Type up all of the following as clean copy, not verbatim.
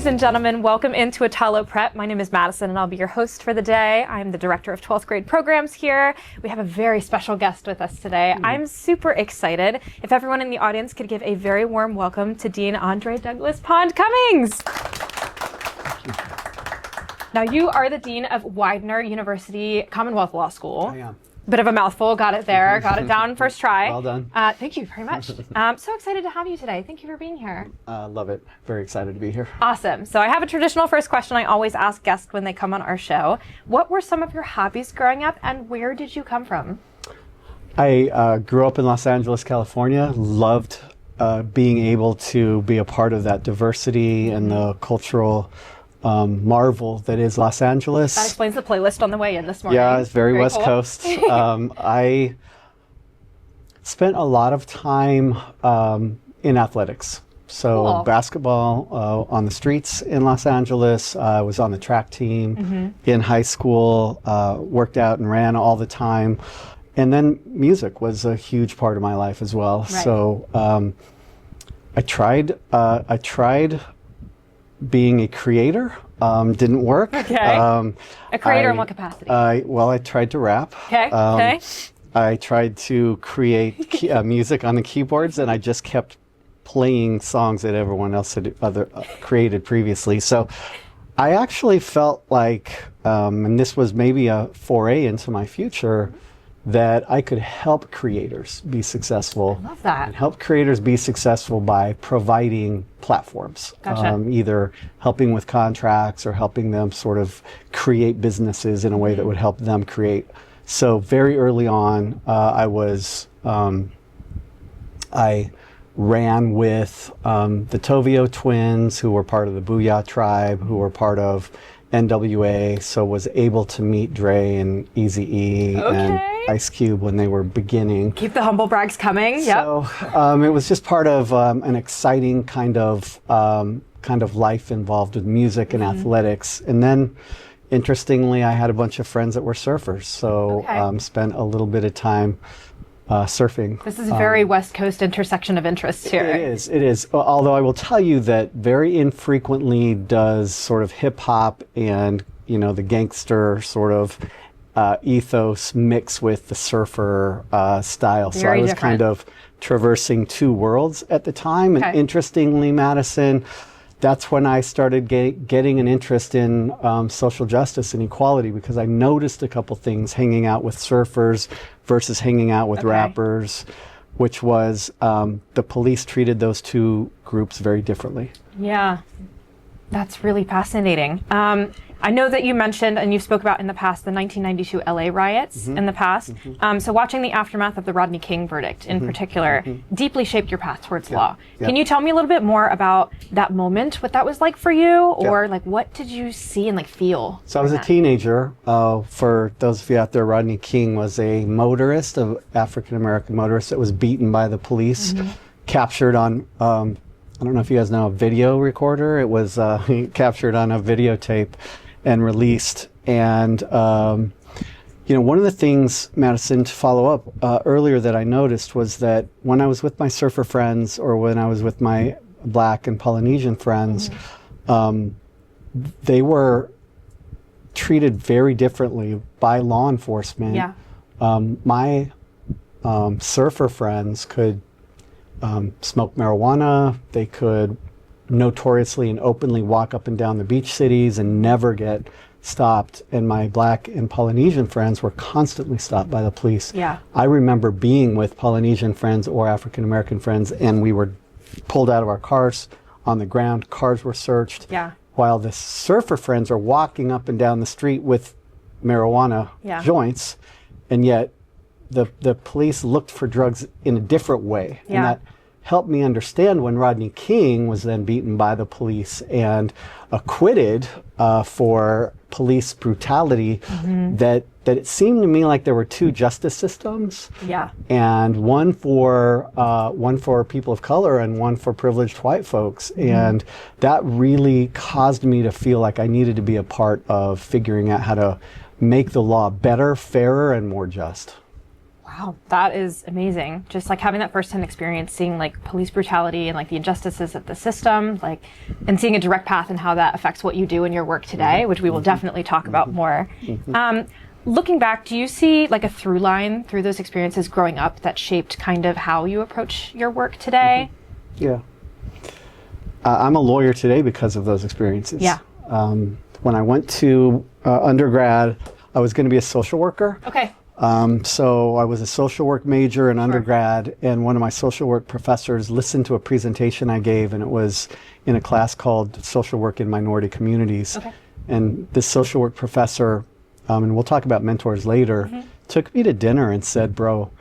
Ladies and gentlemen, welcome into Attollo Prep. My name is Madison and I'll be your host for the day. I'm the director of 12th grade programs here. We have a very special guest with us today. I'm super excited. If everyone in the audience could give a very warm welcome to Dean Andre Douglas Pond Cummings. Now you are the Dean of Widener University Commonwealth Law School. I am. Bit of a mouthful, got it there, got it down first try. Well done. Thank you very much. So excited to have you today. Thank you for being here. Love it. Very excited to be here. Awesome. So I have a traditional first question I always ask guests when they come on our show. What were some of your hobbies growing up and where did you come from? I grew up in Los Angeles, California. Loved being able to be a part of that diversity and the cultural marvel that is Los Angeles. That explains the playlist on the way in this morning. Yeah, it's very West cool. Coast. I spent a lot of time in athletics. So Cool. basketball on the streets in Los Angeles. I was on the track team in high school, worked out and ran all the time. And then music was a huge part of my life as well. Right. So I tried being a creator. Didn't work. Okay. A creator in what capacity? Well, I tried to rap. Okay. I tried to create music on the keyboards, and I just kept playing songs that everyone else had created previously. So I actually felt like, and this was maybe a foray into my future, that I could help creators be successful. I love that. And help creators be successful by providing platforms. Gotcha. Either helping with contracts or helping them sort of create businesses in a way that would help them create. So very early on, I ran with the Tovio twins, who were part of the Booyah tribe, who were part of NWA, so was able to meet Dre and Eazy-E and Ice Cube when they were beginning. Keep the humble brags coming. So it was just part of an exciting kind of life involved with music and athletics. And then, interestingly, I had a bunch of friends that were surfers, so spent a little bit of time surfing. This is a very West Coast intersection of interests here. It is. Although I will tell you that very infrequently does sort of hip hop and, you know, the gangster sort of ethos mix with the surfer style. So I was kind of traversing two worlds at the time. And interestingly, Madison, that's when I started getting an interest in social justice and equality, because I noticed a couple things hanging out with surfers versus hanging out with rappers, which was the police treated those two groups very differently. Yeah, that's really fascinating. I know that you mentioned, and you've spoke about in the past, the 1992 LA riots in the past. So watching the aftermath of the Rodney King verdict in particular deeply shaped your path towards law. Can you tell me a little bit more about that moment, what that was like for you, or like what did you see and like feel? So I was a teenager. For those of you out there, Rodney King was a motorist, an African-American motorist that was beaten by the police, captured on, I don't know if you guys know a video recorder. It was captured on a videotape and released. And, you know, one of the things, Madison, to follow up earlier that I noticed was that when I was with my surfer friends or when I was with my Black and Polynesian friends, they were treated very differently by law enforcement. Yeah. My surfer friends could smoke marijuana. They could notoriously and openly walk up and down the beach cities and never get stopped. And my Black and Polynesian friends were constantly stopped by the police. Yeah. I remember being with Polynesian friends or African American friends, and we were pulled out of our cars on the ground. Cars were searched. Yeah. While the surfer friends are walking up and down the street with marijuana joints, and yet the police looked for drugs in a different way. Yeah. And that helped me understand when Rodney King was then beaten by the police and acquitted for police brutality, that it seemed to me like there were two justice systems. Yeah. And one for people of color and one for privileged white folks. And that really caused me to feel like I needed to be a part of figuring out how to make the law better, fairer, and more just. Wow, that is amazing. Just like having that firsthand experience, seeing like police brutality and like the injustices of the system, like, and seeing a direct path and how that affects what you do in your work today, which we will definitely talk about more. Looking back, do you see like a through line through those experiences growing up that shaped kind of how you approach your work today? Yeah. I'm a lawyer today because of those experiences. Yeah. When I went to undergrad, I was going to be a social worker. Okay. So I was a social work major in undergrad, and one of my social work professors listened to a presentation I gave, and it was in a class called Social Work in Minority Communities. Okay. And this social work professor, and we'll talk about mentors later, took me to dinner and said, bro,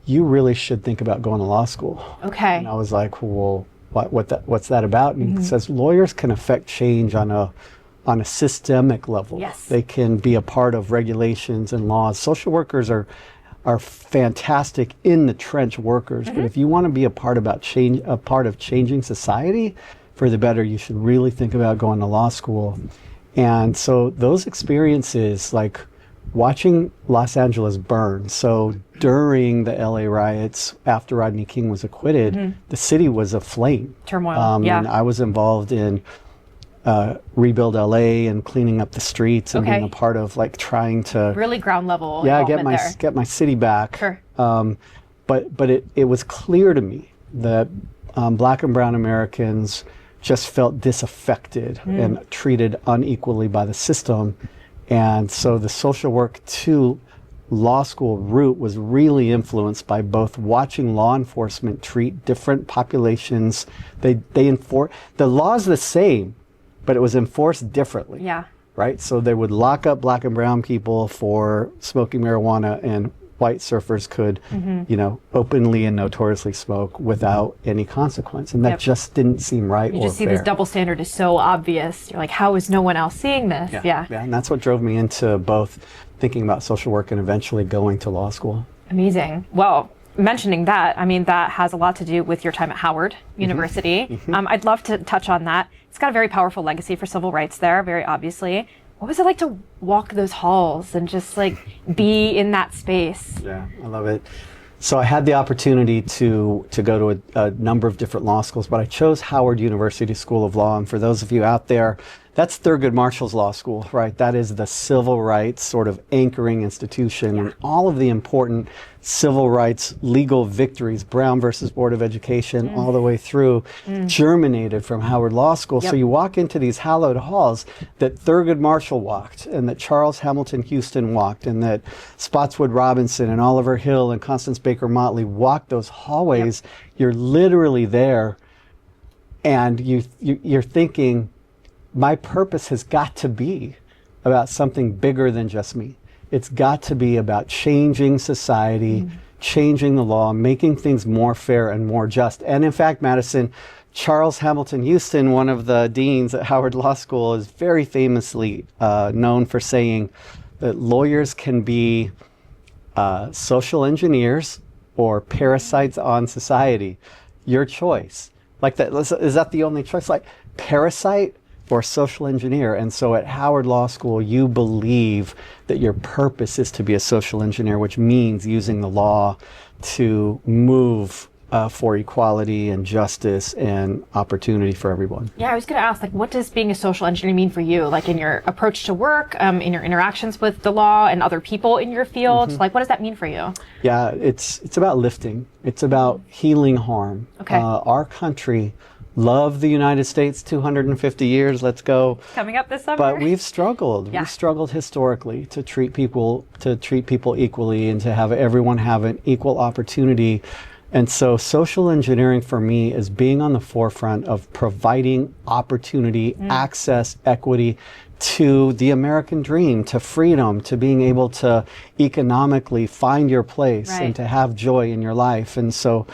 you really should think about going to law school. Okay. And I was like, well, what's that about? And he says, lawyers can affect change on a systemic level. Yes. They can be a part of regulations and laws. Social workers are fantastic in the trench workers, but if you want to be a part of changing society for the better, you should really think about going to law school. And so those experiences, like watching Los Angeles burn. So during the LA riots, after Rodney King was acquitted, the city was aflame. Turmoil. And I was involved in Rebuild LA and cleaning up the streets and being a part of like trying to really ground level. Get my city back. Sure. But it was clear to me that Black and brown Americans just felt disaffected and treated unequally by the system. And so the social work to law school route was really influenced by both watching law enforcement treat different populations. They enforce the law's the same, but it was enforced differently. Yeah. Right? So they would lock up Black and brown people for smoking marijuana, and white surfers could, openly and notoriously smoke without any consequence. And that just didn't seem right or fair. You just see this double standard is so obvious. You're like, how is no one else seeing this? Yeah. And that's what drove me into both thinking about social work and eventually going to law school. Amazing. Well, mentioning that, I mean, that has a lot to do with your time at Howard University. I'd love to touch on that. It's got a very powerful legacy for civil rights there, very obviously. What was it like to walk those halls and just like be in that space? Yeah, I love it. So I had the opportunity to go to a number of different law schools, but I chose Howard University School of Law. And for those of you out there, that's Thurgood Marshall's law school, right? That is the civil rights sort of anchoring institution, and all of the important civil rights legal victories, Brown versus Board of Education, all the way through, germinated from Howard Law School. So you walk into these hallowed halls that Thurgood Marshall walked, and that Charles Hamilton Houston walked, and that Spotswood Robinson and Oliver Hill and Constance Baker Motley walked those hallways. You're literally there, and you're thinking, my purpose has got to be about something bigger than just me. It's got to be about changing society, changing the law, making things more fair and more just. And in fact, Madison, Charles Hamilton Houston, one of the deans at Howard Law School, is very famously known for saying that lawyers can be social engineers or parasites on society. Your choice. Like that, is that the only choice? Like parasite or social engineer? And so at Howard Law School, you believe that your purpose is to be a social engineer, which means using the law to move for equality and justice and opportunity for everyone. Yeah, I was going to ask, like, what does being a social engineer mean for you? Like in your approach to work, in your interactions with the law and other people in your field? Like, what does that mean for you? Yeah, it's about lifting. It's about healing harm. Okay. Our country loved the United States 250 years. Let's go. Coming up this summer. But we've struggled. Yeah. We've struggled historically to treat people equally and to have everyone have an equal opportunity. And so social engineering for me is being on the forefront of providing opportunity, access, equity to the American dream, to freedom, to being able to economically find your place and to have joy in your life. And so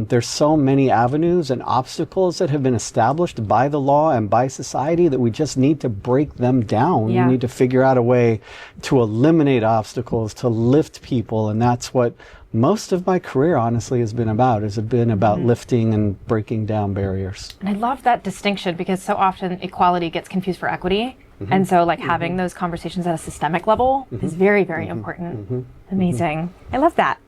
there's so many avenues and obstacles that have been established by the law and by society that we just need to break them down. Yeah. We need to figure out a way to eliminate obstacles, to lift people, and that's what most of my career honestly has been about. Lifting and breaking down barriers. And I love that distinction because so often equality gets confused for equity. And so like having those conversations at a systemic level is very, very important. Amazing. I love that.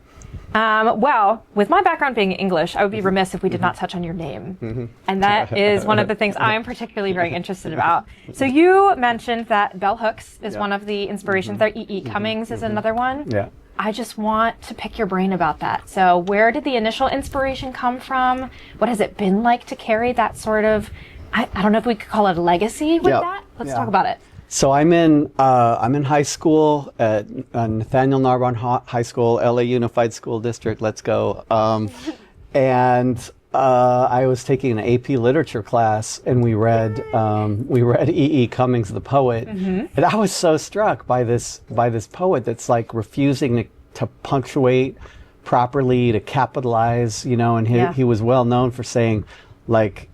Well, with my background being English, I would be remiss if we did not touch on your name. And that is one of the things I'm particularly very interested about. So you mentioned that bell hooks is one of the inspirations there. E.E. Cummings is another one. Yeah. I just want to pick your brain about that. So where did the initial inspiration come from? What has it been like to carry that sort of, I don't know if we could call it a legacy with that? Let's talk about it. So I'm in high school at Nathaniel Narbonne High School, LA Unified School District. Let's go. And I was taking an AP literature class, and we read E.E. Cummings, the poet, and I was so struck by this poet that's like refusing to punctuate properly, to capitalize, and he was well known for saying, like,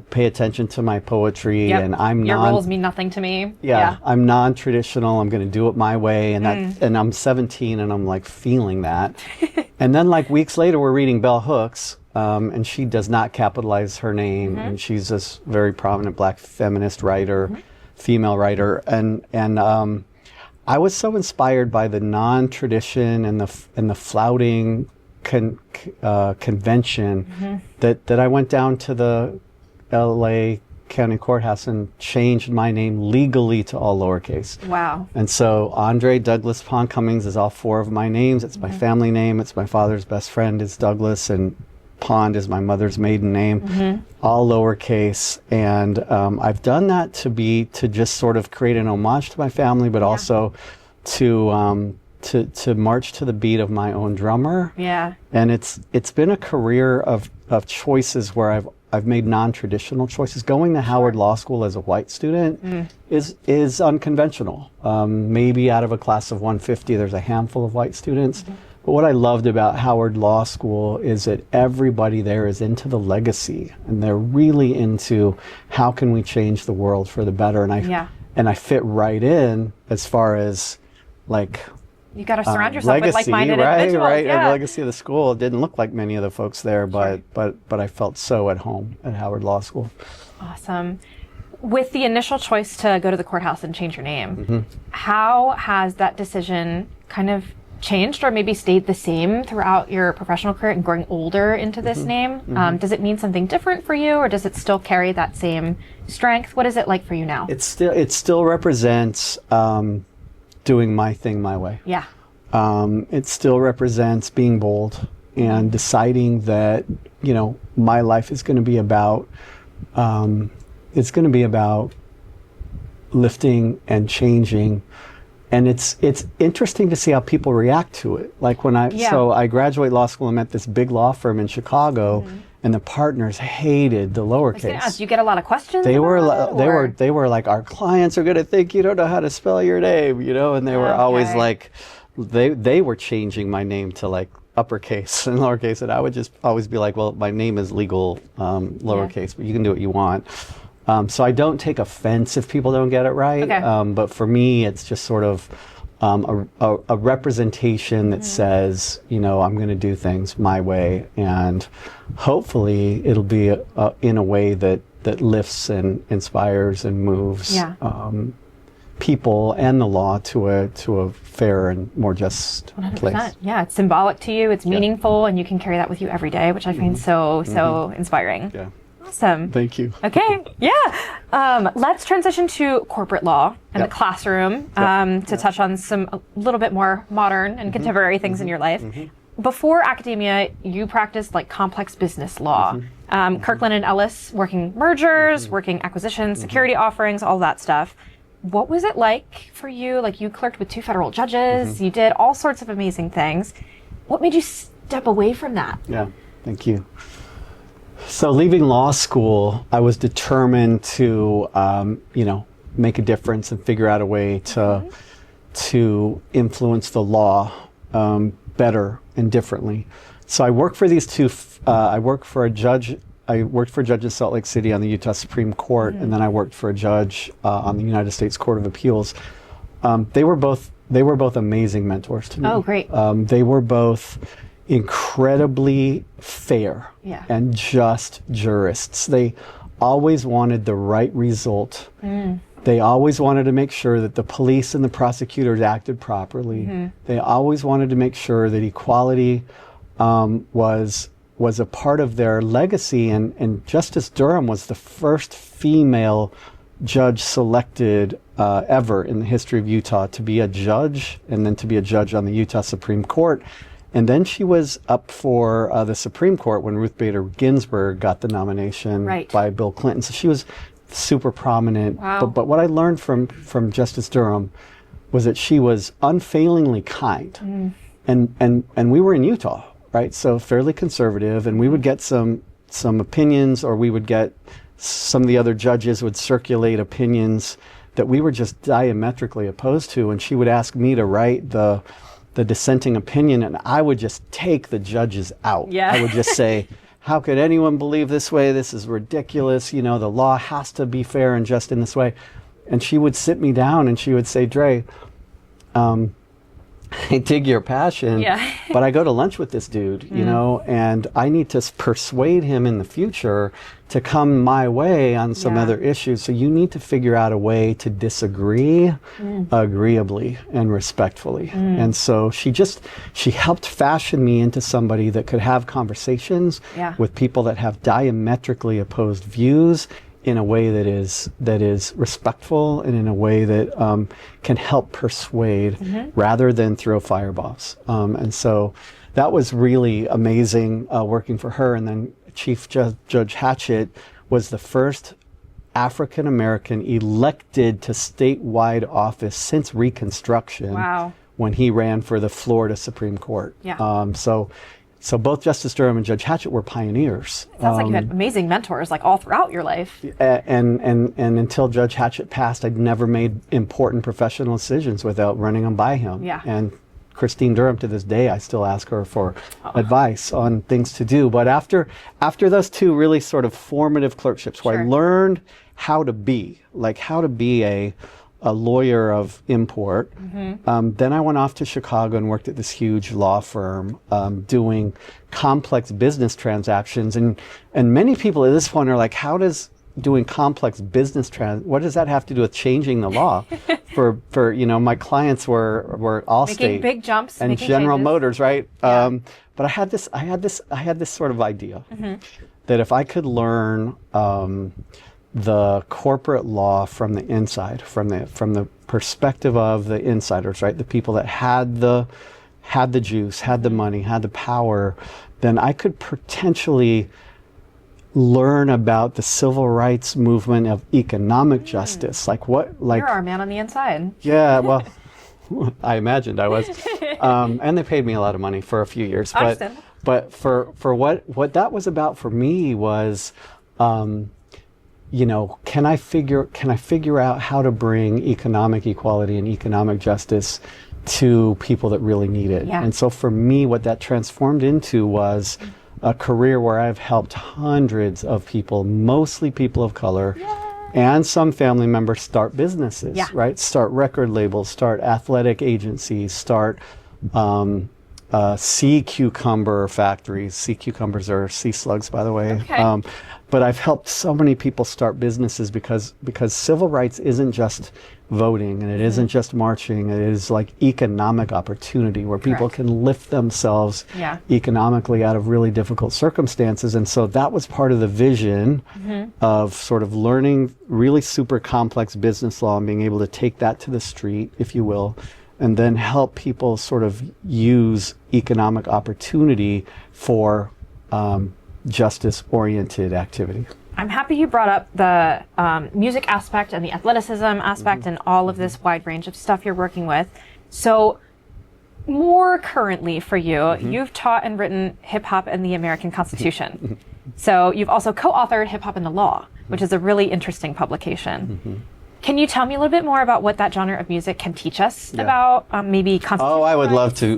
pay attention to my poetry, and your rules mean nothing to me. I'm non-traditional. I'm going to do it my way, and and I'm 17, and I'm like feeling that. And then like weeks later, we're reading Bell Hooks, and she does not capitalize her name, and she's this very prominent Black feminist writer, female writer, and I was so inspired by the non-tradition and the flouting convention that I went down to the LA County Courthouse and changed my name legally to all lowercase. Wow. And so André Douglas Pond Cummings is all four of my names. It's my family name. It's my father's best friend is Douglas, and Pond is my mother's maiden name, all lowercase. And I've done that to just sort of create an homage to my family, but also to march to the beat of my own drummer. Yeah. And it's been a career of choices where I've made non-traditional choices. Going to Howard Law School as a white student is unconventional. Maybe out of a class of 150, there's a handful of white students. But what I loved about Howard Law School is that everybody there is into the legacy, and they're really into how can we change the world for the better. And I fit right in as far as like, you got to surround yourself legacy, with like-minded individuals. Right. And the legacy of the school. It didn't look like many of the folks there, but I felt so at home at Howard Law School. Awesome. With the initial choice to go to the courthouse and change your name, how has that decision kind of changed or maybe stayed the same throughout your professional career and growing older into this name? Does it mean something different for you, or does it still carry that same strength? What is it like for you now? It still represents doing my thing my way. Yeah. It still represents being bold and deciding that, my life is going to be about, it's going to be about lifting and changing. And it's interesting to see how people react to it. Like when so I graduate law school, I'm at this big law firm in Chicago, and the partners hated the lowercase. Do you get a lot of questions? They were like, our clients are going to think you don't know how to spell your name, and they were always like, they were changing my name to like uppercase and lowercase, and I would just always be like, well, my name is legal lowercase, but you can do what you want. So I don't take offense if people don't get it right. But for me, it's just sort of a representation that says, I'm going to do things my way, and hopefully it'll be in a way that lifts and inspires and moves people and the law to a fair and more just 100%. Place. Yeah, it's symbolic to you. It's meaningful, and you can carry that with you every day, which I find so inspiring. Yeah. Awesome. Thank you. Okay. Yeah. Let's transition to corporate law and the classroom to touch on a little bit more modern and contemporary things in your life. Before academia, you practiced like complex business law. Kirkland and Ellis, working mergers, working acquisitions, security offerings, all that stuff. What was it like for you? Like, you clerked with 2 federal judges. You did all sorts of amazing things. What made you step away from that? Yeah. Thank you. So leaving law school, I was determined to, make a difference and figure out a way to influence the law better and differently. So I worked for these two. I worked for a judge in Salt Lake City on the Utah Supreme Court, and then I worked for a judge on the United States Court of Appeals. They were both amazing mentors to me. Oh, great! They were both incredibly fair and just jurists. They always wanted the right result They always wanted to make sure that the police and the prosecutors acted properly. They always wanted to make sure that equality was a part of their legacy. And Justice Durham was the first female judge selected ever in the history of Utah to be a judge, and then to be a judge on the Utah Supreme Court. And then she was up for the Supreme Court when Ruth Bader Ginsburg got the nomination by Bill Clinton. So she was super prominent. Wow. But what I learned from Justice Durham was that she was unfailingly kind. And we were in Utah, right? So fairly conservative, and we would get some opinions, or we would get some of the other judges would circulate opinions that we were just diametrically opposed to, and she would ask me to write the dissenting opinion, and I would just take the judges out. Yeah. I would just say, how could anyone believe this way? This is ridiculous. You know, the law has to be fair and just in this way. And she would sit me down and she would say, Dre, I dig your passion, but I go to lunch with this dude, you know, and I need to persuade him in the future to come my way on some other issues. So you need to figure out a way to disagree agreeably and respectfully. And so she helped fashion me into somebody that could have conversations with people that have diametrically opposed views in a way that is respectful, and in a way that can help persuade rather than throw fireballs. And so that was really amazing working for her. And then Chief Judge Hatchett was the first African American elected to statewide office since Reconstruction. Wow. When he ran for the Florida Supreme Court. Yeah. So both Justice Durham and Judge Hatchett were pioneers. Sounds like you had amazing mentors, like all throughout your life. And until Judge Hatchett passed, I'd never made important professional decisions without running them by him. Yeah. And Christine Durham, to this day, I still ask her for advice on things to do. But after those two really sort of formative clerkships, where I learned how to be a lawyer of import. Then I went off to Chicago and worked at this huge law firm doing complex business transactions. And many people at this point are like, how does doing complex business what does that have to do with changing the law? for you know, my clients were Allstate, making big jumps, and making General changes. Motors, right? But I had this sort of idea that if I could learn the corporate law from the inside, from the perspective of the insiders, right? The people that had the juice, had the money, had the power, then I could potentially learn about the civil rights movement of economic justice. You're our man on the inside. Yeah, well, I imagined I was. And they paid me a lot of money for a few years. But for what that was about for me was, you know, can I figure out how to bring economic equality and economic justice to people that really need it? Yeah. And so for me, what that transformed into was a career where I've helped hundreds of people, mostly people of color, and some family members, start businesses, right? Start record labels, start athletic agencies, start sea cucumber factories. Sea cucumbers are sea slugs, by the way. Okay. But I've helped so many people start businesses because civil rights isn't just voting, and it isn't just marching. It is like economic opportunity where people can lift themselves economically out of really difficult circumstances. And so that was part of the vision of sort of learning really super complex business law and being able to take that to the street, if you will, and then help people sort of use economic opportunity for justice-oriented activity. I'm happy you brought up the music aspect and the athleticism aspect and all of this wide range of stuff you're working with. So more currently for you, you've taught and written Hip Hop and the American Constitution. So you've also co-authored Hip Hop and the Law, which is a really interesting publication. Can you tell me a little bit more about what that genre of music can teach us about maybe constitutional I would love to.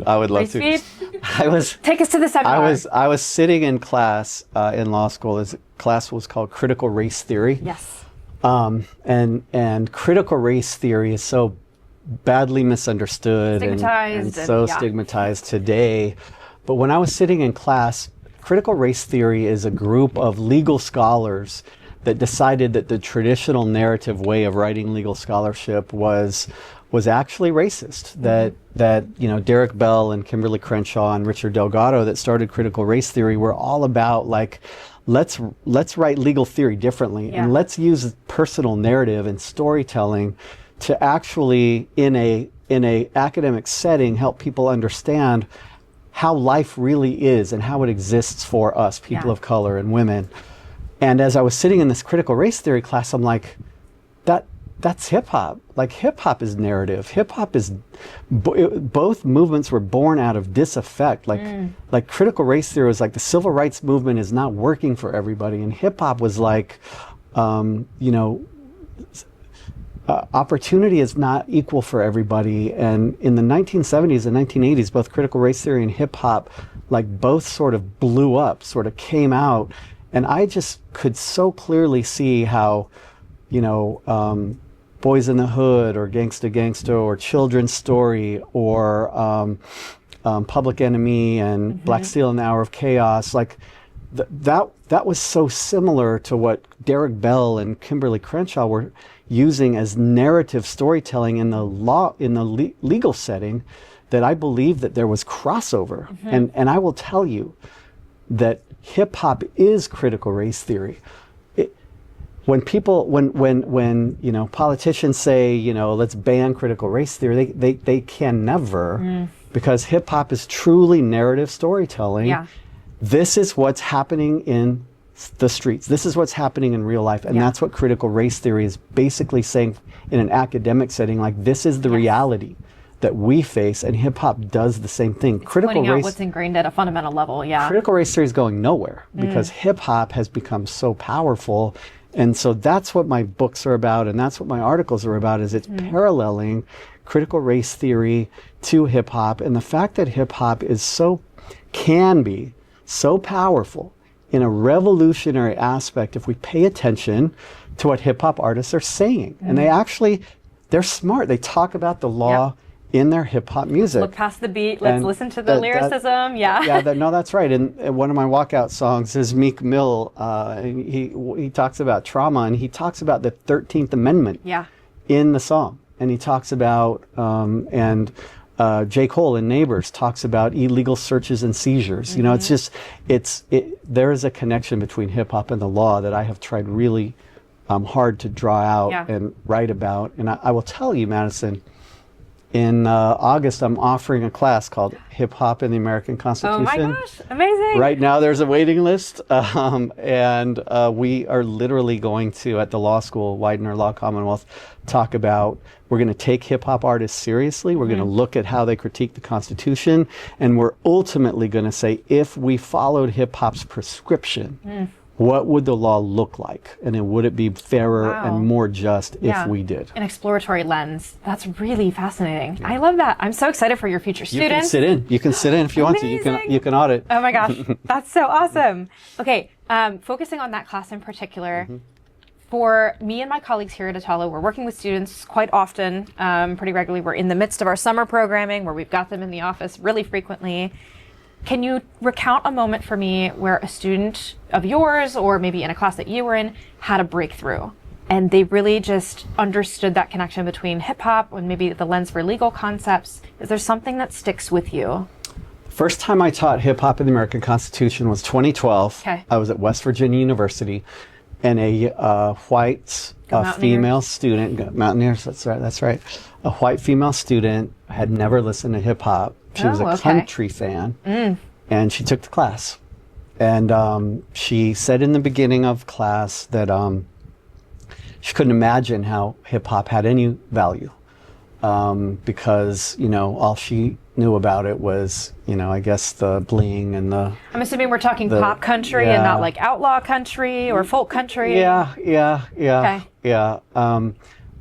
Take us to the seminar. I was sitting in class in law school. This class was called Critical Race Theory. Yes. And critical race theory is so badly misunderstood and so stigmatized today. But when I was sitting in class, critical race theory is a group of legal scholars that decided that the traditional narrative way of writing legal scholarship was actually racist. That you know, Derek Bell and Kimberly Crenshaw and Richard Delgado that started critical race theory were all about like, let's write legal theory differently, and let's use personal narrative and storytelling to actually in a academic setting help people understand how life really is and how it exists for us, people of color and women. And as I was sitting in this critical race theory class, I'm like, that's hip hop. Like, hip hop is narrative. Hip hop is both movements were born out of disaffect. Like critical race theory was like the civil rights movement is not working for everybody, and hip hop was like, you know, opportunity is not equal for everybody. And in the 1970s and 1980s, both critical race theory and hip hop, like, both sort of blew up, sort of came out. And I just could so clearly see how, you know, Boys in the Hood or Gangsta Gangsta or Children's Story or Public Enemy and Black Steel and the Hour of Chaos, like, that was so similar to what Derek Bell and Kimberly Crenshaw were using as narrative storytelling in the legal setting, that I believe that there was crossover. And I will tell you that hip hop is critical race theory. When you know, politicians say, you know, let's ban critical race theory, they can never, because hip hop is truly narrative storytelling. This is what's happening in the streets. This is what's happening in real life. And that's what critical race theory is basically saying in an academic setting. Like, this is the reality that we face, and hip hop does the same thing. It's pointing out what's ingrained at a fundamental level. Critical race theory is going nowhere because hip hop has become so powerful. And so that's what my books are about, and that's what my articles are about, is it's paralleling critical race theory to hip hop, and the fact that hip hop can be so powerful in a revolutionary aspect if we pay attention to what hip hop artists are saying. And they're smart. They talk about the law in their hip hop music. Look past the beat. Let's listen to the lyricism. No, that's right. And one of my walkout songs is Meek Mill. He talks about trauma, and he talks about the 13th Amendment in the song. And he talks about, J. Cole in Neighbors talks about illegal searches and seizures. You know, it's just, there is a connection between hip hop and the law that I have tried really hard to draw out and write about. And I will tell you, Madison, in August, I'm offering a class called Hip Hop in the American Constitution. Oh my gosh, amazing. Right now there's a waiting list, and we are literally going to, at the law school, Widener Law Commonwealth, talk about, we're going to take hip hop artists seriously, we're going to look at how they critique the Constitution, and we're ultimately going to say, if we followed hip hop's prescription, what would the law look like? And then would it be fairer and more just if we did? An exploratory lens. That's really fascinating. I love that. I'm so excited for your future students. You can sit in. You can sit in if you want to. You can audit. Oh my gosh, that's so awesome. Okay, focusing on that class in particular, for me and my colleagues here at Attollo, we're working with students quite often, pretty regularly. We're in the midst of our summer programming where we've got them in the office really frequently. Can you recount a moment for me where a student of yours, or maybe in a class that you were in, had a breakthrough and they really just understood that connection between hip hop and maybe the lens for legal concepts? Is there something that sticks with you? First time I taught hip hop in the American Constitution was 2012. Okay. I was at West Virginia University, and a white female student, Mountaineers, that's right. A white female student had never listened to hip hop. She was a country fan, and she took the class. And she said in the beginning of class that she couldn't imagine how hip hop had any value, because, you know, all she knew about it was, you know, I guess the bling and the... I'm assuming we're talking pop country and not like outlaw country or folk country. Yeah. Okay.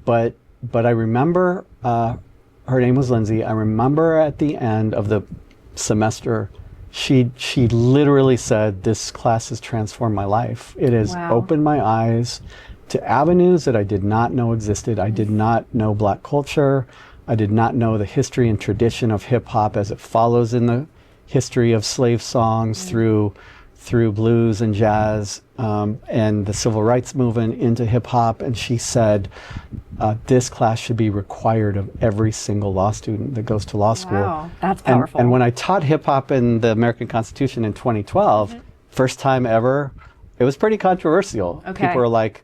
But I remember, her name was Lindsay. I remember at the end of the semester, she literally said, "This class has transformed my life. It has opened my eyes to avenues that I did not know existed. I did not know Black culture. I did not know the history and tradition of hip hop as it follows in the history of slave songs through, through blues and jazz and the civil rights movement into hip hop, and she said this class should be required of every single law student that goes to law school. Wow, that's powerful. And when I taught hip hop in the American Constitution in 2012, first time ever, it was pretty controversial. Okay. People were like,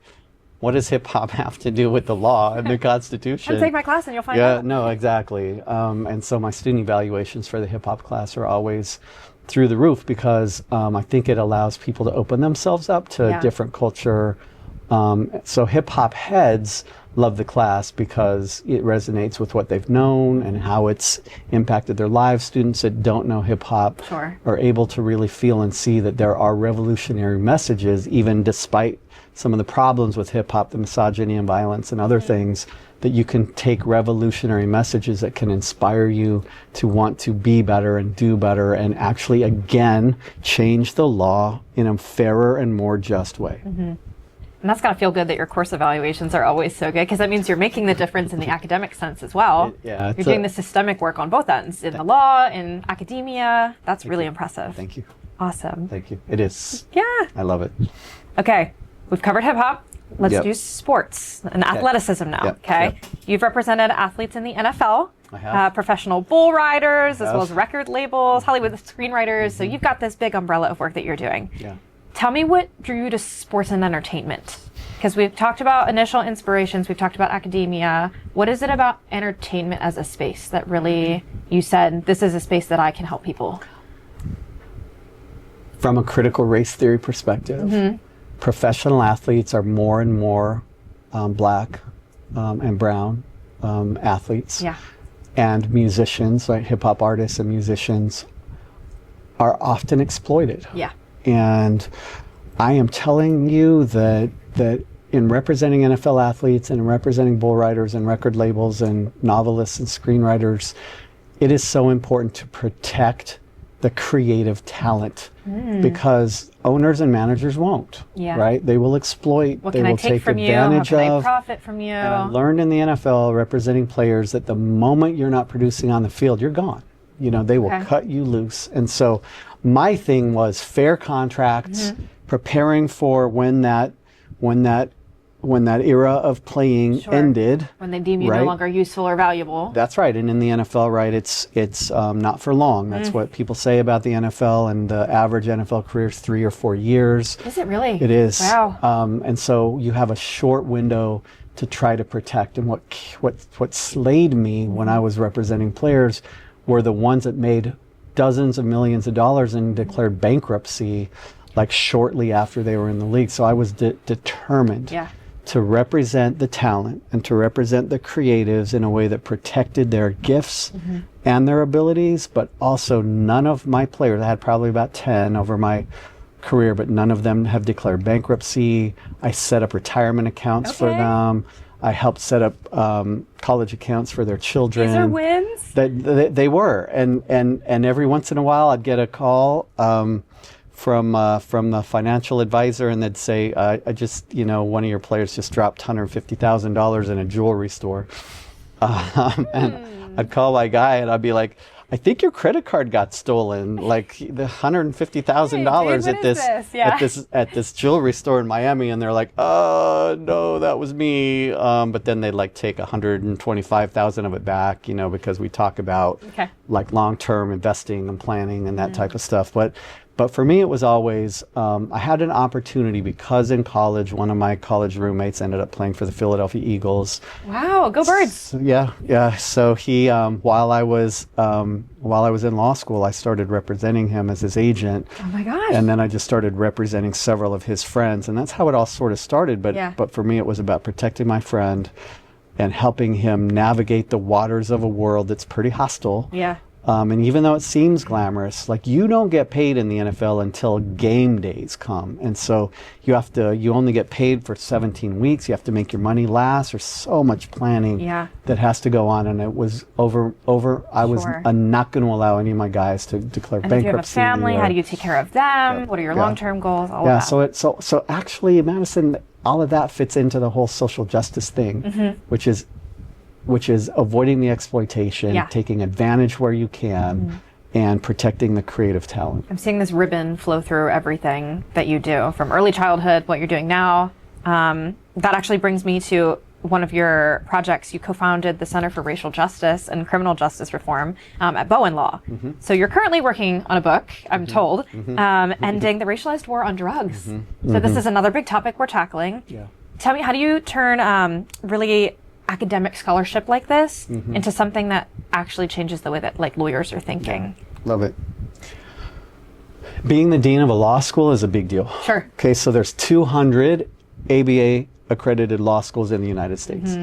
what does hip hop have to do with the law and the Constitution? Take my class and you'll find out. Yeah, no, exactly. And so my student evaluations for the hip hop class are always through the roof, because I think it allows people to open themselves up to different culture. So hip hop heads love the class because it resonates with what they've known and how it's impacted their lives. Students that don't know hip hop are able to really feel and see that there are revolutionary messages, even despite some of the problems with hip hop, the misogyny and violence and other things, that you can take revolutionary messages that can inspire you to want to be better and do better and actually, again, change the law in a fairer and more just way. And that's got to feel good that your course evaluations are always so good, because that means you're making the difference in the academic sense as well. You're doing the systemic work on both ends, in the law, in academia. That's really impressive. Thank you. Awesome. Thank you. It is. Yeah. I love it. Okay. We've covered hip hop. Let's do sports and athleticism now. Okay. You've represented athletes in the NFL. I have. Professional bull riders, as well as record labels, Hollywood screenwriters. So you've got this big umbrella of work that you're doing. Yeah. Tell me what drew you to sports and entertainment. Because we've talked about initial inspirations, we've talked about academia. What is it about entertainment as a space that really, you said, this is a space that I can help people? From a critical race theory perspective, professional athletes are more and more black and brown athletes. Yeah. And musicians, like hip hop artists and musicians, are often exploited. Yeah. And I am telling you that in representing NFL athletes and in representing bull riders and record labels and novelists and screenwriters, it is so important to protect the creative talent, because owners and managers won't, right? They will exploit, What they can will I take take from you? advantage How can I of. profit from you? And I learned in the NFL representing players that the moment you're not producing on the field, you're gone. You know, they will cut you loose. And so my thing was fair contracts, preparing for when that era of playing ended. When they deem you no longer useful or valuable. That's right. And in the NFL, right, it's not for long. That's what people say about the NFL, and the average NFL career is 3 or 4 years. Is it really? It is. Wow. And so you have a short window to try to protect. And what slayed me when I was representing players were the ones that made dozens of millions of dollars and declared bankruptcy like shortly after they were in the league. So I was determined to represent the talent and to represent the creatives in a way that protected their gifts and their abilities, but also none of my players, I had probably about 10 over my career, but none of them have declared bankruptcy. I set up retirement accounts for them. I helped set up college accounts for their children. These are wins? They were. And every once in a while I'd get a call from the financial advisor, and they'd say, I just, one of your players just dropped $150,000 in a jewelry store. And I'd call my guy and I'd be like, I think your credit card got stolen, like the $150,000 at this jewelry store in Miami. And they're like, no, that was me. But then they'd like take 125,000 of it back, because we talk about like long-term investing and planning and that type of stuff. But for me, it was always, I had an opportunity because in college, one of my college roommates ended up playing for the Philadelphia Eagles. Wow, go Birds! So, yeah. So he, while I was in law school, I started representing him as his agent. Oh my gosh! And then I just started representing several of his friends, and that's how it all sort of started. But for me, it was about protecting my friend and helping him navigate the waters of a world that's pretty hostile. Yeah. And even though it seems glamorous, like you don't get paid in the NFL until game days come. And so you only get paid for 17 weeks. You have to make your money last. There's so much planning that has to go on. And it was over. I was not going to allow any of my guys to declare bankruptcy. If you have a family, how do you take care of them? What are your long-term goals? All of that. So actually, Madison, all of that fits into the whole social justice thing, which is avoiding the exploitation, taking advantage where you can, and protecting the creative talent. I'm seeing this ribbon flow through everything that you do, from early childhood, what you're doing now. That actually brings me to one of your projects. You co-founded the Center for Racial Justice and Criminal Justice Reform at Bowen Law. So you're currently working on a book, I'm told, ending the racialized war on drugs. So this is another big topic we're tackling. Yeah. Tell me, how do you turn really academic scholarship like this into something that actually changes the way that like lawyers are thinking? Love it. Being the dean of a law school is a big deal. Sure. Okay, so there's 200 ABA accredited law schools in the United States.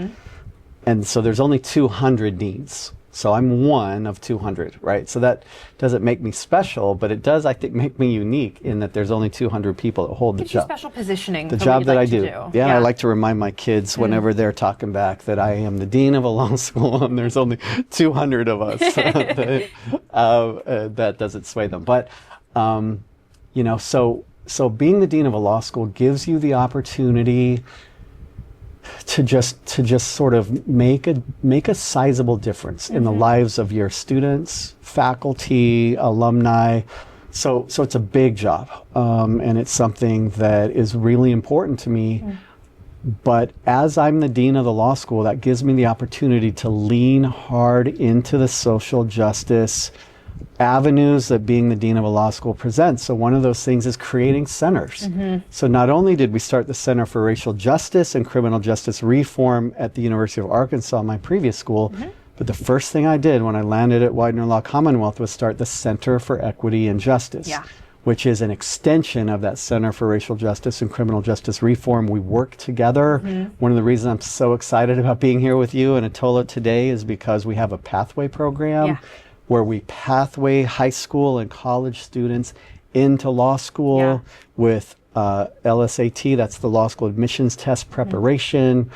And so there's only 200 deans. So I'm one of 200, right? So that doesn't make me special, but it does, I think, make me unique in that there's only 200 people that hold the Gives you job. special positioning. The for job what that you'd I like do. to Yeah, I like to remind my kids whenever they're talking back that I am the dean of a law school and there's only 200 of us. That doesn't sway them. But, you know, so being the dean of a law school gives you the opportunity to just sort of make a sizable difference in the lives of your students, faculty, alumni. So it's a big job, and it's something that is really important to me. But as I'm the dean of the law school, that gives me the opportunity to lean hard into the social justice avenues that being the dean of a law school presents. So one of those things is creating centers. So not only did we start the Center for Racial Justice and Criminal Justice Reform at the University of Arkansas, my previous school, but the first thing I did when I landed at Widener Law Commonwealth was start the Center for Equity and Justice, which is an extension of that Center for Racial Justice and Criminal Justice Reform. We work together. One of the reasons I'm so excited about being here with you and Attollo today is because we have a pathway program where we pathway high school and college students into law school with LSAT, that's the law school admissions test preparation,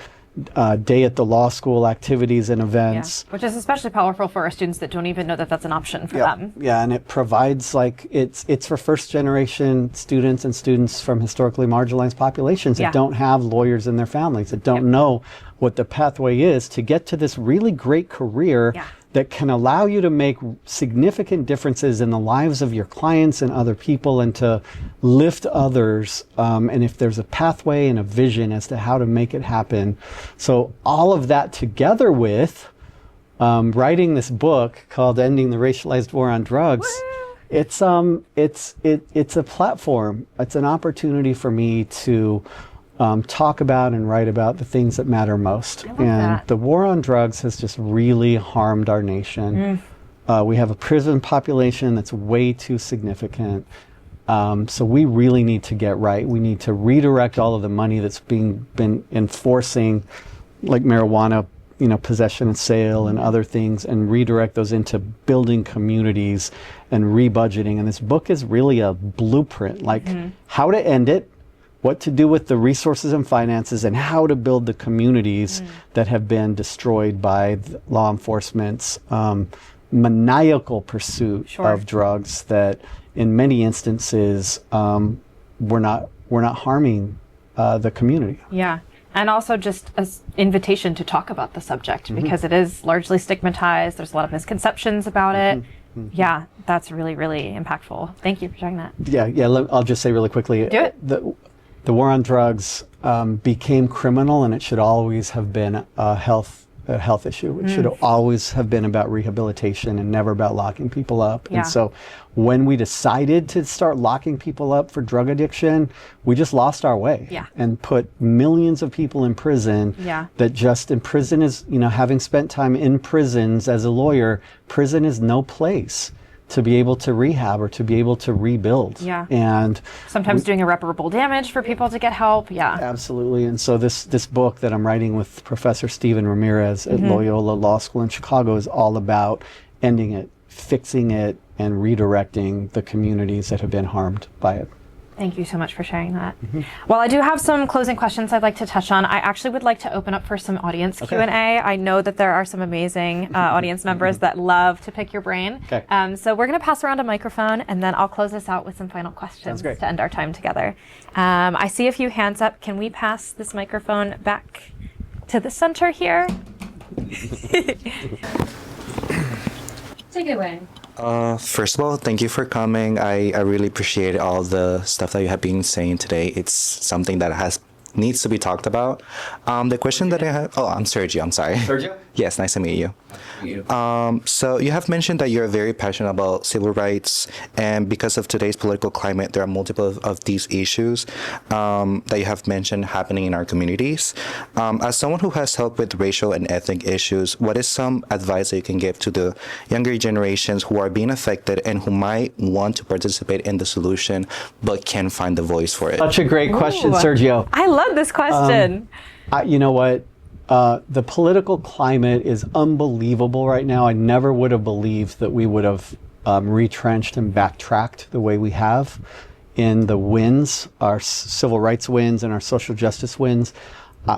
day at the law school activities and events. Which is especially powerful for our students that don't even know that that's an option for them. Yeah, and it provides, like, it's for first generation students and students from historically marginalized populations that don't have lawyers in their families, that don't know what the pathway is to get to this really great career that can allow you to make significant differences in the lives of your clients and other people and to lift others. And if there's a pathway and a vision as to how to make it happen. So all of that together with writing this book called Ending the Racialized War on Drugs, it's a platform. It's an opportunity for me to talk about and write about the things that matter most. And the war on drugs has just really harmed our nation. We have a prison population that's way too significant. So we really need to get right. We need to redirect all of the money that's been enforcing, like marijuana, you know, possession and sale and other things, and redirect those into building communities and rebudgeting. And this book is really a blueprint, like how to end it, what to do with the resources and finances, and how to build the communities that have been destroyed by law enforcement's maniacal pursuit of drugs that in many instances we're not harming the community. Yeah. And also just an invitation to talk about the subject because it is largely stigmatized. There's a lot of misconceptions about it. Yeah, that's really, really impactful. Thank you for sharing that. I'll just say really quickly. Do it. The war on drugs became criminal, and it should always have been a health issue. It should always have been about rehabilitation and never about locking people up. And so when we decided to start locking people up for drug addiction, we just lost our way and put millions of people in prison that just in prison is, you know, having spent time in prisons as a lawyer, prison is no place to be able to rehab or to be able to rebuild. And sometimes doing irreparable damage for people to get help. Absolutely. And so this book that I'm writing with Professor Stephen Ramirez at Loyola Law School in Chicago is all about ending it, fixing it, and redirecting the communities that have been harmed by it. Thank you so much for sharing that. Well, I do have some closing questions I'd like to touch on. I actually would like to open up for some audience Q&A. I know that there are some amazing audience members that love to pick your brain. So we're going to pass around a microphone, and then I'll close this out with some final questions to end our time together. I see a few hands up. Can we pass this microphone back to the center here? Take it away. First of all, thank you for coming. I really appreciate all the stuff that you have been saying today. It's something that needs to be talked about. The question that I have, oh, I'm Sergio, I'm sorry. Sergio? Yes, nice to meet you. So you have mentioned that you're very passionate about civil rights, and because of today's political climate, there are multiple of these issues that you have mentioned happening in our communities. As someone who has helped with racial and ethnic issues, what is some advice that you can give to the younger generations who are being affected and who might want to participate in the solution but can't find the voice for it? Such a great question, Sergio. I love this question. You know what? The political climate is unbelievable right now. I never would have believed that we would have retrenched and backtracked the way we have in the wins, our civil rights wins and our social justice wins.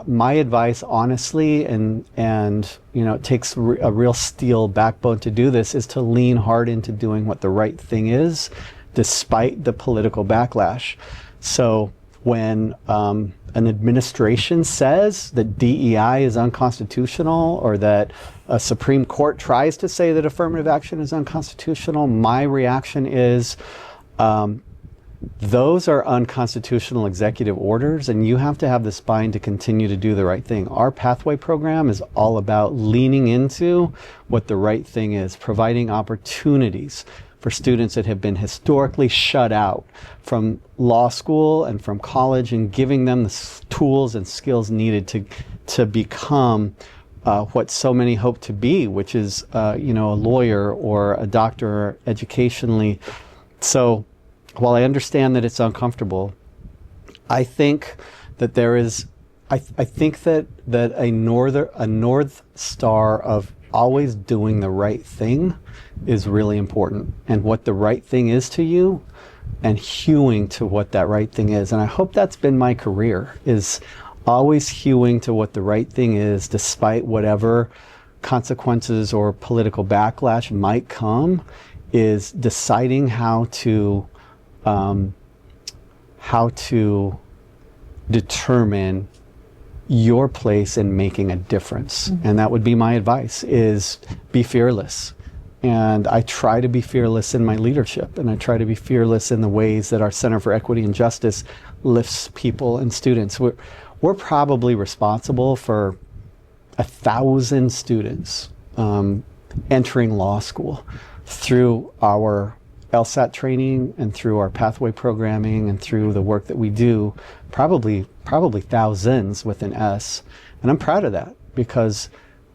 My advice, honestly, and you know, it takes a real steel backbone to do this, is to lean hard into doing what the right thing is, despite the political backlash. So when an administration says that DEI is unconstitutional, or that a Supreme Court tries to say that affirmative action is unconstitutional, my reaction is those are unconstitutional executive orders, and you have to have the spine to continue to do the right thing. Our pathway program is all about leaning into what the right thing is, providing opportunities for students that have been historically shut out from law school and from college, and giving them the tools and skills needed to become what so many hope to be, which is you know, a lawyer or a doctor educationally. So while I understand that it's uncomfortable, I think that there is, I think that a north star of always doing the right thing is really important, and what the right thing is to you, and hewing to what that right thing is. And I hope that's been my career, is always hewing to what the right thing is, despite whatever consequences or political backlash might come, is deciding how to determine your place in making a difference. Mm-hmm. And that would be my advice, is be fearless. And I try to be fearless in my leadership, and I try to be fearless in the ways that our Center for Equity and Justice lifts people and students. We're probably responsible for 1,000 students entering law school through our LSAT training and through our pathway programming and through the work that we do, probably thousands with an S. And I'm proud of that, because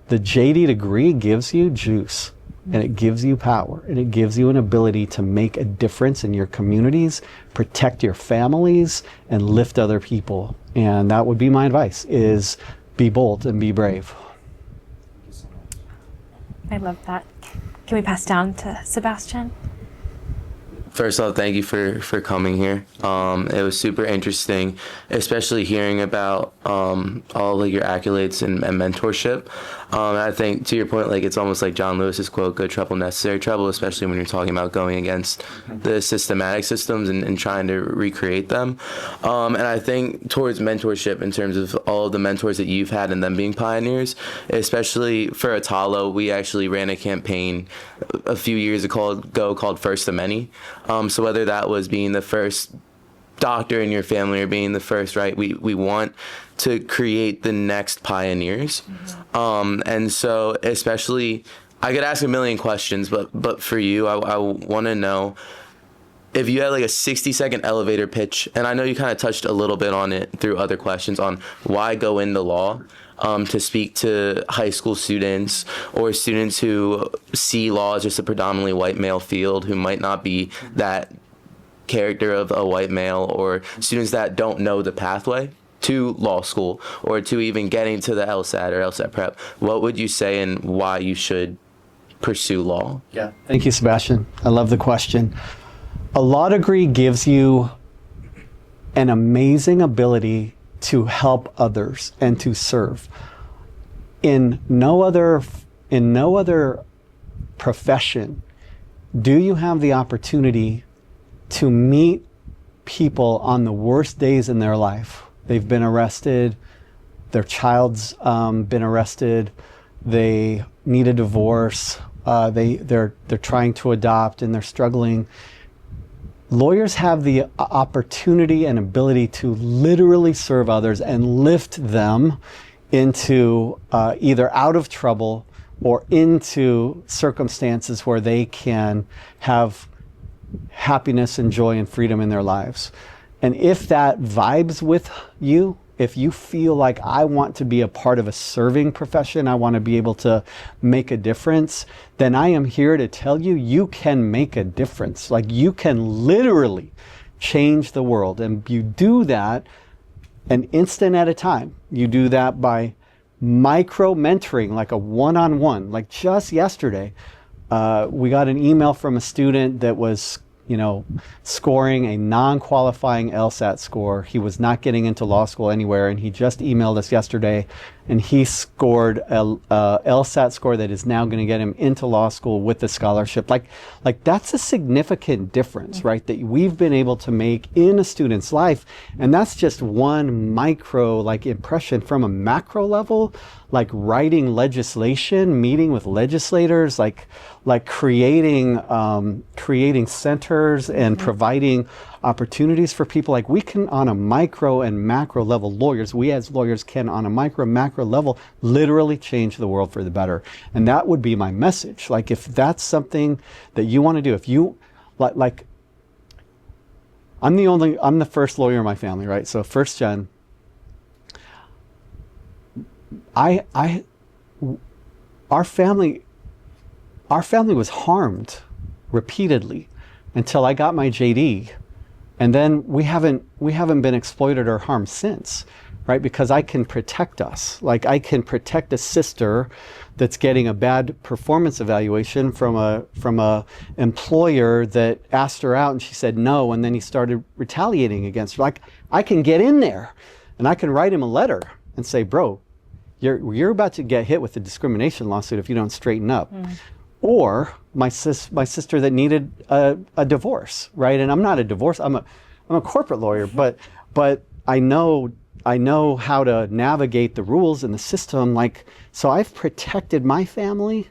the JD degree gives you juice, and it gives you power, and it gives you an ability to make a difference in your communities, protect your families, and lift other people. And that would be my advice, is be bold and be brave. I love that. Can we pass down to Sebastian? First off, thank you for coming here. It was super interesting, especially hearing about all of your accolades and mentorship. And I think, to your point, like, it's almost like John Lewis's quote, "Good trouble, necessary trouble," especially when you're talking about going against the systematic systems and trying to recreate them. And I think towards mentorship, in terms of all of the mentors that you've had and them being pioneers, especially for Attollo, we actually ran a campaign a few years ago called First of Many. So whether that was being the first doctor in your family or being the first, right, we want to create the next pioneers. Mm-hmm. And so especially, I could ask a million questions, but for you, I want to know if you had like a 60-second elevator pitch, and I know you kind of touched a little bit on it through other questions on why go into law, to speak to high school students or students who see law as just a predominantly white male field, who might not be that character of a white male, or students that don't know the pathway to law school or to even getting to the LSAT or LSAT prep. What would you say and why you should pursue law? Yeah. Thank you, Sebastian. I love the question. A law degree gives you an amazing ability to help others and to serve. In no other profession do you have the opportunity to meet people on the worst days in their life. They've been arrested, their child's been arrested, they need a divorce, they're trying to adopt and they're struggling. Lawyers have the opportunity and ability to literally serve others and lift them into either out of trouble or into circumstances where they can have happiness and joy and freedom in their lives. And if that vibes with you, if you feel like I want to be a part of a serving profession, I want to be able to make a difference, then I am here to tell you, you can make a difference. Like, you can literally change the world. And you do that an instant at a time. You do that by micro mentoring, like a one-on-one. Like just yesterday, we got an email from a student that was scoring a non-qualifying LSAT score. He was not getting into law school anywhere, and he just emailed us yesterday, and he scored a LSAT score that is now going to get him into law school with the scholarship. Like that's a significant difference, right? That we've been able to make in a student's life, and that's just one micro impression. From a macro level, like writing legislation, meeting with legislators, like creating centers and providing opportunities for people. Like, we can, on a micro and macro level, we as lawyers can, on a micro macro level, literally change the world for the better. And that would be my message. Like, if that's something that you want to do, if you like I'm the first lawyer in my family, right? So first gen. Our family was harmed repeatedly until I got my JD, and then we haven't been exploited or harmed since, right? Because I can protect us. Like, I can protect a sister that's getting a bad performance evaluation from a employer that asked her out and she said no, and then he started retaliating against her. Like, I can get in there and I can write him a letter and say, bro, you're about to get hit with a discrimination lawsuit if you don't straighten up. Or my sister that needed a divorce, right? And I'm not a divorce. I'm a corporate lawyer, but I know how to navigate the rules and the system. Like, so I've protected my family,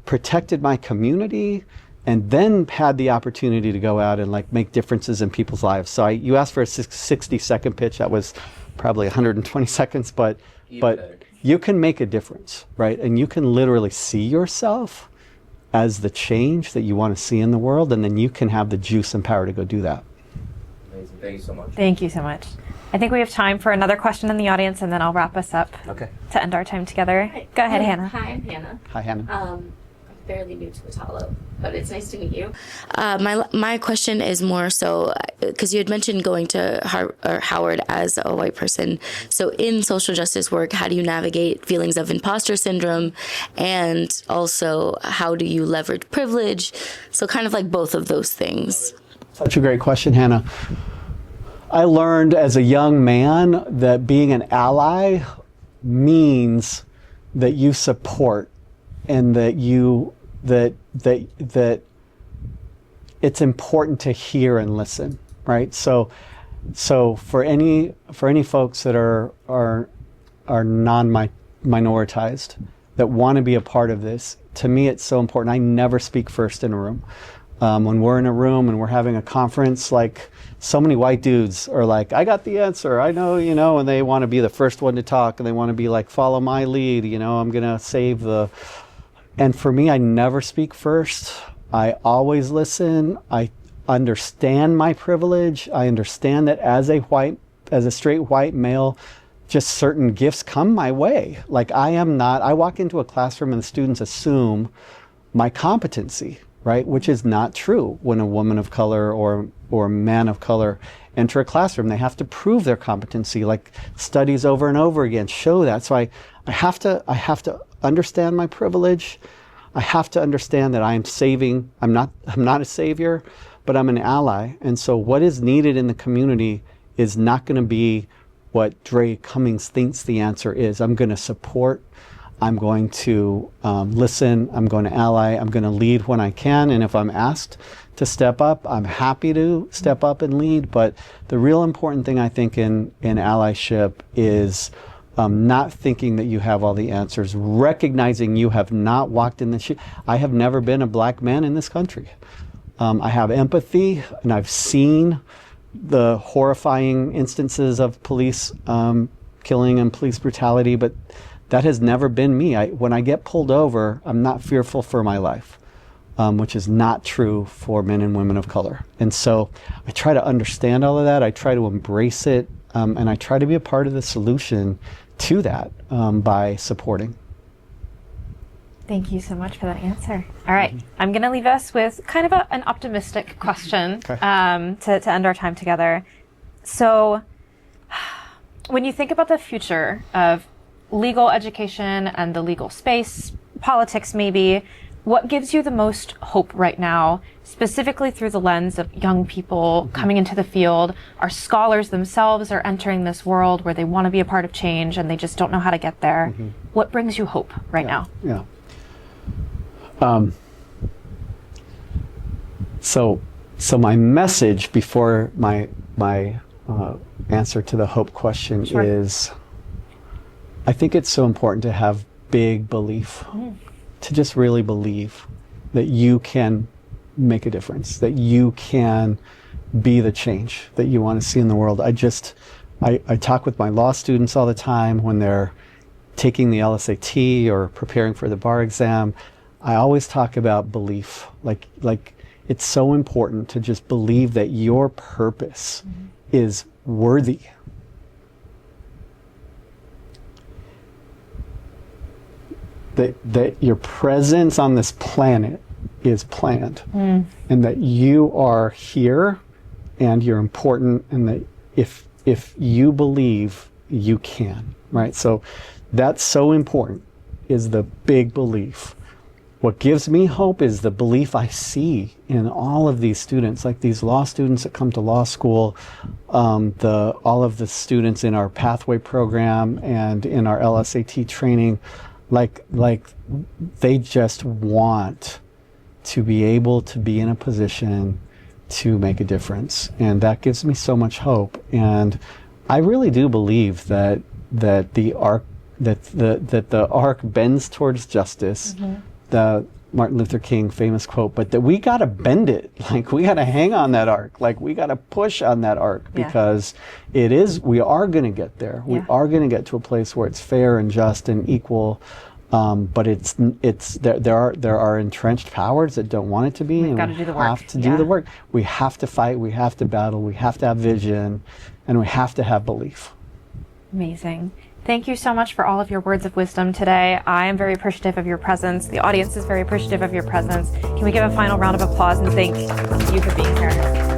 protected my community, and then had the opportunity to go out and make differences in people's lives. So you asked for a 60-second pitch. That was probably 120 seconds, but you can make a difference, right? And you can literally see yourself as the change that you want to see in the world, and then you can have the juice and power to go do that. Amazing. Thank you so much. Thank you so much. I think we have time for another question in the audience, and then I'll wrap us up Okay. to end our time together. Hi. Go ahead, Hannah. Hi, I'm Hannah. Hi, Hannah. I'm fairly new to Attollo, but it's nice to meet you. My question is more so, because you had mentioned going to Howard as a white person. So in social justice work, how do you navigate feelings of imposter syndrome? And also, how do you leverage privilege? So kind of like both of those things. Such a great question, Hannah. I learned as a young man that being an ally means that you support and that that it's important to hear and listen, right? So for any folks that are non-minoritized that want to be a part of this, to me it's so important. I never speak first in a room. When we're in a room and we're having a conference, like, so many white dudes are like, I got the answer, I know, and they want to be the first one to talk, and they want to be like, follow my lead, I'm going to save the... And for me, I never speak first. I always listen. I understand my privilege. I understand that as a straight white male, just certain gifts come my way. Like, I walk into a classroom and the students assume my competency, right? Which is not true when a woman of color or a man of color enter a classroom. They have to prove their competency, like studies over and over again show that. So I have to understand my privilege. I have to understand that I'm not a savior, but I'm an ally. And so what is needed in the community is not going to be what Dre Cummings thinks the answer is. I'm going to support. I'm going to listen. I'm going to ally. I'm going to lead when I can. And if I'm asked to step up, I'm happy to step up and lead. But the real important thing, I think, in allyship is not thinking that you have all the answers, recognizing you have not walked in the shoes. I have never been a black man in this country. I have empathy, and I've seen the horrifying instances of police killing and police brutality, but that has never been me. When I get pulled over, I'm not fearful for my life, which is not true for men and women of color. And so I try to understand all of that. I try to embrace it, and I try to be a part of the solution to that by supporting. Thank you so much for that answer. All right, I'm going to leave us with kind of an optimistic question to end our time together. So when you think about the future of legal education and the legal space, politics maybe, what gives you the most hope right now, specifically through the lens of young people coming into the field? Our scholars themselves are entering this world where they want to be a part of change and they just don't know how to get there. What brings you hope right now? Yeah. So my message before my answer to the hope question is, I think it's so important to have big belief, to just really believe that you can make a difference, that you can be the change that you want to see in the world. I talk with my law students all the time when they're taking the LSAT or preparing for the bar exam. I always talk about belief, like it's so important to just believe that your purpose is worthy. That your presence on this planet is planned, and that you are here and you're important, and that if you believe, you can, right? So that's so important, is the big belief. What gives me hope is the belief I see in all of these students, like these law students that come to law school, all of the students in our pathway program and in our LSAT training, like they just want to be able to be in a position to make a difference, and that gives me so much hope. And I really do believe that the arc bends towards justice. The Martin Luther King famous quote, but that we got to bend it, like we got to hang on that arc, like we got to push on that arc, because we are going to get there. We are going to get to a place where it's fair and just and equal, but there are entrenched powers that don't want it to be. We've got and to do the we work. have to do the work. We have to fight, we have to battle, we have to have vision, and we have to have belief. Amazing. Thank you so much for all of your words of wisdom today. I am very appreciative of your presence. The audience is very appreciative of your presence. Can we give a final round of applause and thank you for being here?